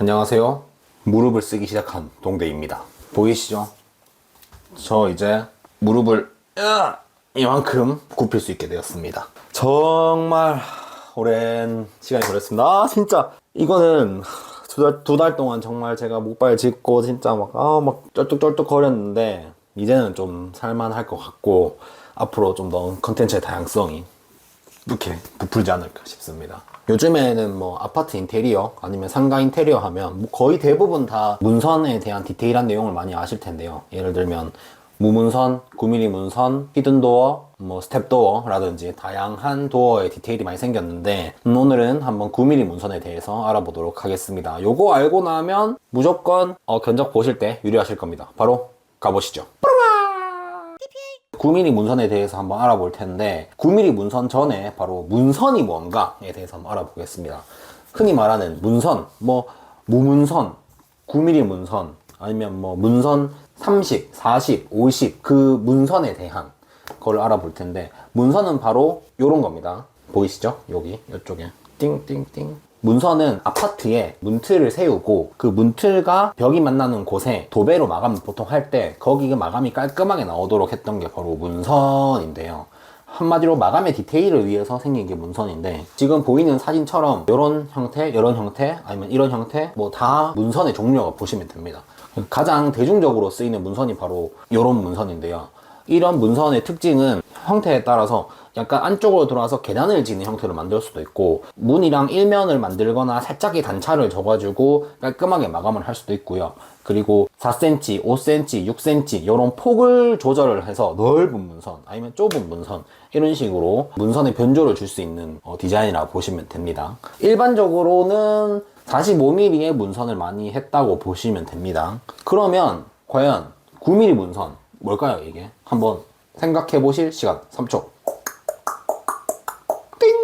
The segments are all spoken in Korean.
안녕하세요. 무릎을 쓰기 시작한 동대입니다. 보이시죠? 저 이제 무릎을 이만큼 굽힐 수 있게 되었습니다. 정말 오랜 시간이 걸렸습니다. 진짜 이거는 두 달 동안 정말 제가 목발 짚고 진짜 막 쩔뚝쩔뚝 거렸는데 이제는 좀 살만할 것 같고 앞으로 좀 더 컨텐츠의 다양성이 이렇게 부풀지 않을까 싶습니다. 요즘에는 뭐 아파트 인테리어 아니면 상가 인테리어 하면 뭐 거의 대부분 다 문선에 대한 디테일한 내용을 많이 아실 텐데요. 예를 들면 무문선, 9mm 문선, 히든도어, 뭐 스텝도어라든지 다양한 도어의 디테일이 많이 생겼는데 오늘은 한번 9mm 문선에 대해서 알아보도록 하겠습니다. 요거 알고 나면 무조건 견적 보실 때 유리하실 겁니다. 바로 가보시죠. 9mm 문선에 대해서 한번 알아볼 텐데 9mm 문선 전에 바로 문선이 뭔가에 대해서 한번 알아보겠습니다. 흔히 말하는 문선, 뭐 무문선, 9mm 문선 아니면 뭐 문선 30, 40, 50 그 문선에 대한 걸 알아볼 텐데 문선은 바로 요런 겁니다. 보이시죠? 여기 이쪽에 띵띵띵 문선은 아파트에 문틀을 세우고 그 문틀과 벽이 만나는 곳에 도배로 마감을 보통 할 때 거기 마감이 깔끔하게 나오도록 했던 게 바로 문선인데요. 한마디로 마감의 디테일을 위해서 생긴 게 문선인데 지금 보이는 사진처럼 이런 형태, 이런 형태, 아니면 이런 형태 뭐 다 문선의 종류라고 보시면 됩니다. 가장 대중적으로 쓰이는 문선이 바로 이런 문선인데요. 이런 문선의 특징은 형태에 따라서 약간 안쪽으로 들어와서 계단을 지는 형태로 만들 수도 있고 문이랑 일면을 만들거나 살짝의 단차를 줘가지고 깔끔하게 마감을 할 수도 있고요. 그리고 4cm, 5cm, 6cm 이런 폭을 조절을 해서 넓은 문선 아니면 좁은 문선 이런 식으로 문선에 변조를 줄 수 있는 디자인이라고 보시면 됩니다. 일반적으로는 45mm의 문선을 많이 했다고 보시면 됩니다. 그러면 과연 9mm 문선 뭘까요 이게? 한번 생각해 보실 시간 3초. 띵!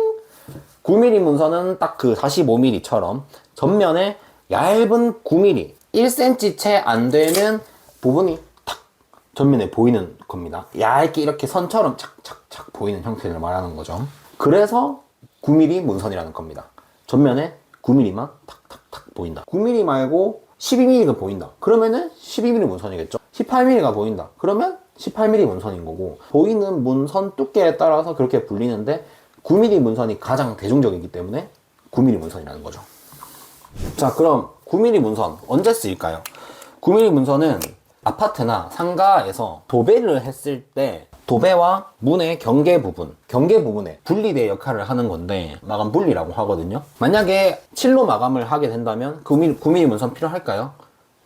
9mm 문선은 딱 그 45mm처럼 전면에 얇은 9mm 1cm 채 안 되는 부분이 탁 전면에 보이는 겁니다. 얇게 이렇게 선처럼 착착착 보이는 형태를 말하는 거죠. 그래서 9mm 문선이라는 겁니다. 전면에 9mm만 탁탁탁 보인다. 9mm 말고 12mm가 보인다. 그러면은 12mm 문선이겠죠. 18mm가 보인다. 그러면 18mm 문선인 거고 보이는 문선 두께에 따라서 그렇게 불리는데 9mm 문선이 가장 대중적이기 때문에 9mm 문선이라는 거죠. 자, 그럼 9mm 문선 언제 쓰일까요? 9mm 문선은 아파트나 상가에서 도배를 했을 때 도배와 문의 경계 부분에 분리대 역할을 하는 건데 마감 분리라고 하거든요. 만약에 칠로 마감을 하게 된다면 9mm 문선 필요할까요?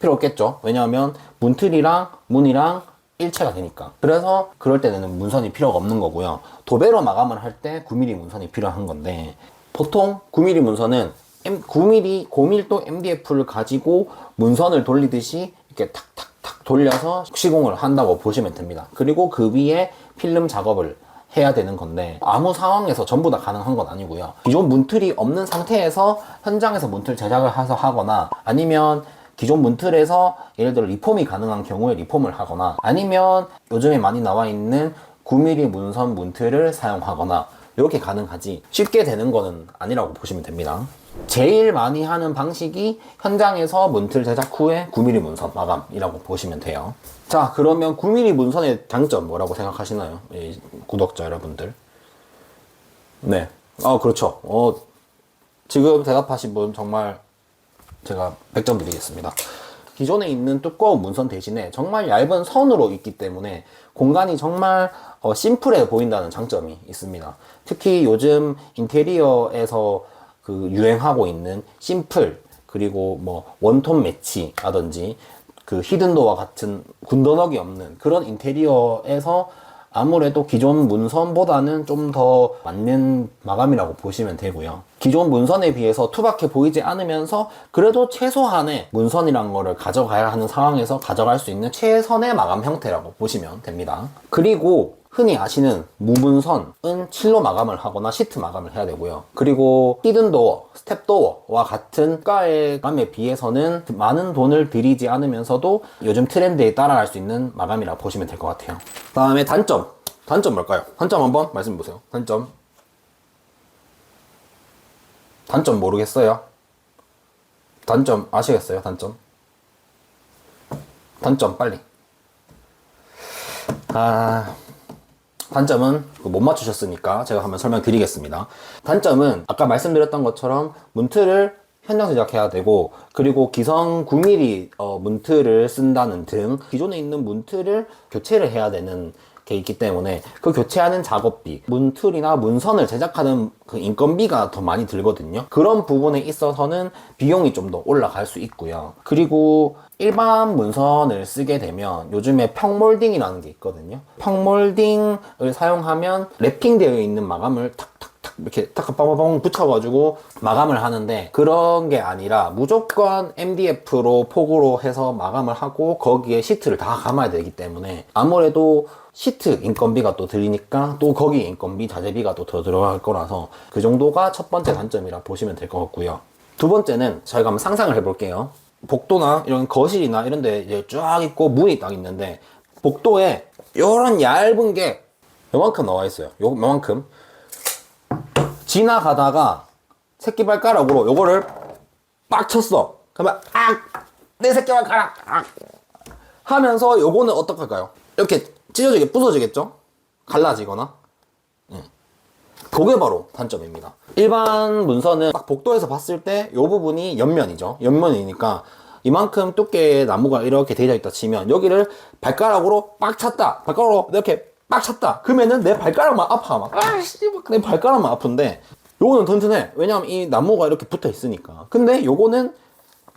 필요 없겠죠. 왜냐하면 문틀이랑 문이랑 일체가 되니까. 그래서 그럴 때는 문선이 필요가 없는 거고요. 도배로 마감을 할 때 9mm 문선이 필요한 건데 보통 9mm 문선은 9mm 고밀도 MDF를 가지고 문선을 돌리듯이 이렇게 탁탁탁 돌려서 시공을 한다고 보시면 됩니다. 그리고 그 위에 필름 작업을 해야 되는 건데 아무 상황에서 전부 다 가능한 건 아니고요. 기존 문틀이 없는 상태에서 현장에서 문틀 제작을 해서 하거나 아니면 기존 문틀에서 예를 들어 리폼이 가능한 경우에 리폼을 하거나 아니면 요즘에 많이 나와 있는 9mm 문선 문틀을 사용하거나 이렇게 가능하지 쉽게 되는 거는 아니라고 보시면 됩니다. 제일 많이 하는 방식이 현장에서 문틀 제작 후에 9mm 문선 마감이라고 보시면 돼요. 자, 그러면 9mm 문선의 장점 뭐라고 생각하시나요? 구독자 여러분들. 네. 그렇죠. 지금 대답하신 분 정말 제가 100점 드리겠습니다. 기존에 있는 두꺼운 문선 대신에 정말 얇은 선으로 있기 때문에 공간이 정말 심플해 보인다는 장점이 있습니다. 특히 요즘 인테리어에서 그 유행하고 있는 심플 그리고 뭐 원톤 매치라든지 그 히든도어와 같은 군더더기 없는 그런 인테리어에서 아무래도 기존 문선보다는 좀 더 맞는 마감이라고 보시면 되고요. 기존 문선에 비해서 투박해 보이지 않으면서 그래도 최소한의 문선이란 거를 가져가야 하는 상황에서 가져갈 수 있는 최선의 마감 형태라고 보시면 됩니다. 그리고 흔히 아시는 무문선은 칠로 마감을 하거나 시트 마감을 해야 되고요. 그리고 히든도어, 스텝도어와 같은 가의 마감에 비해서는 많은 돈을 들이지 않으면서도 요즘 트렌드에 따라갈 수 있는 마감이라 보시면 될 것 같아요. 다음에 단점 뭘까요? 단점 한번 말씀해 보세요. 단점 모르겠어요. 단점 아시겠어요? 단점 빨리. 단점은 못 맞추셨으니까 제가 한번 설명드리겠습니다. 단점은 아까 말씀드렸던 것처럼 문틀을 현장 제작해야 되고, 그리고 기성 9mm 문틀을 쓴다는 등 기존에 있는 문틀을 교체를 해야 되는 게 있기 때문에 그 교체하는 작업비, 문틀이나 문선을 제작하는 그 인건비가 더 많이 들거든요. 그런 부분에 있어서는 비용이 좀 더 올라갈 수 있고요. 그리고 일반 문선을 쓰게 되면 요즘에 평몰딩이라는 게 있거든요. 평몰딩을 사용하면 랩핑되어 있는 마감을 탁탁탁 이렇게 탁 빵빵 붙여가지고 마감을 하는데, 그런 게 아니라 무조건 MDF로 폭으로 해서 마감을 하고 거기에 시트를 다 감아야 되기 때문에 아무래도 시트 인건비가 또 들리니까 또 거기 인건비, 자재비가 또 더 들어갈 거라서 그 정도가 첫 번째 단점이라 보시면 될 것 같고요. 두 번째는 저희가 한번 상상을 해볼게요. 복도나 이런 거실이나 이런 데 이제 쫙 있고 문이 딱 있는데, 복도에 요런 얇은 게 요만큼 나와 있어요. 요만큼. 지나가다가 새끼발가락으로 요거를 빡 쳤어. 그러면 내 새끼발가락 하면서 요거는 어떡할까요? 이렇게 찢어지게 부서지겠죠? 갈라지거나. 그게 바로 단점입니다. 일반 문선은 딱 복도에서 봤을 때 이 부분이 옆면이죠. 옆면이니까 이만큼 두께의 나무가 이렇게 되어 있다 치면 여기를 발가락으로 빡 찼다. 발가락으로 이렇게 빡 찼다. 그러면은 내 발가락만 아파. 막 내 발가락만 아픈데, 요거는 튼튼해. 왜냐면 이 나무가 이렇게 붙어 있으니까. 근데 요거는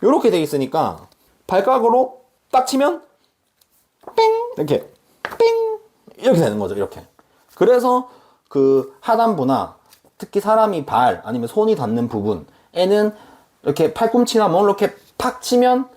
요렇게 돼 있으니까 발가락으로 딱 치면 뺑 이렇게 뺑 이렇게 되는 거죠. 이렇게. 그래서 그 하단부나 특히 사람이 발 아니면 손이 닿는 부분에는 이렇게 팔꿈치나 뭐 이렇게 팍 치면,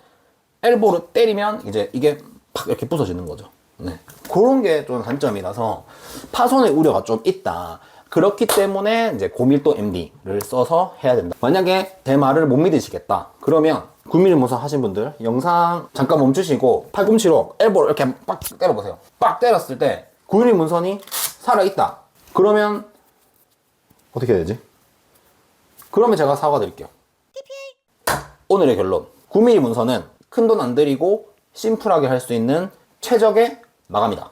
엘보로 때리면 이제 이게 팍 이렇게 부서지는 거죠. 네. 그런 게 좀 단점이라서 파손의 우려가 좀 있다. 그렇기 때문에 이제 고밀도 MD를 써서 해야 된다. 만약에 제 말을 못 믿으시겠다 그러면 9mm 문선 하신 분들 영상 잠깐 멈추시고 팔꿈치로 엘보로 이렇게 빡 때려보세요. 빡 때렸을 때 9mm 문선이 살아있다. 그러면 어떻게 해야 되지? 그러면 제가 사과드릴게요. 오늘의 결론. 9mm 문선은 큰돈 안 들이고 심플하게 할 수 있는 최적의 마감이다.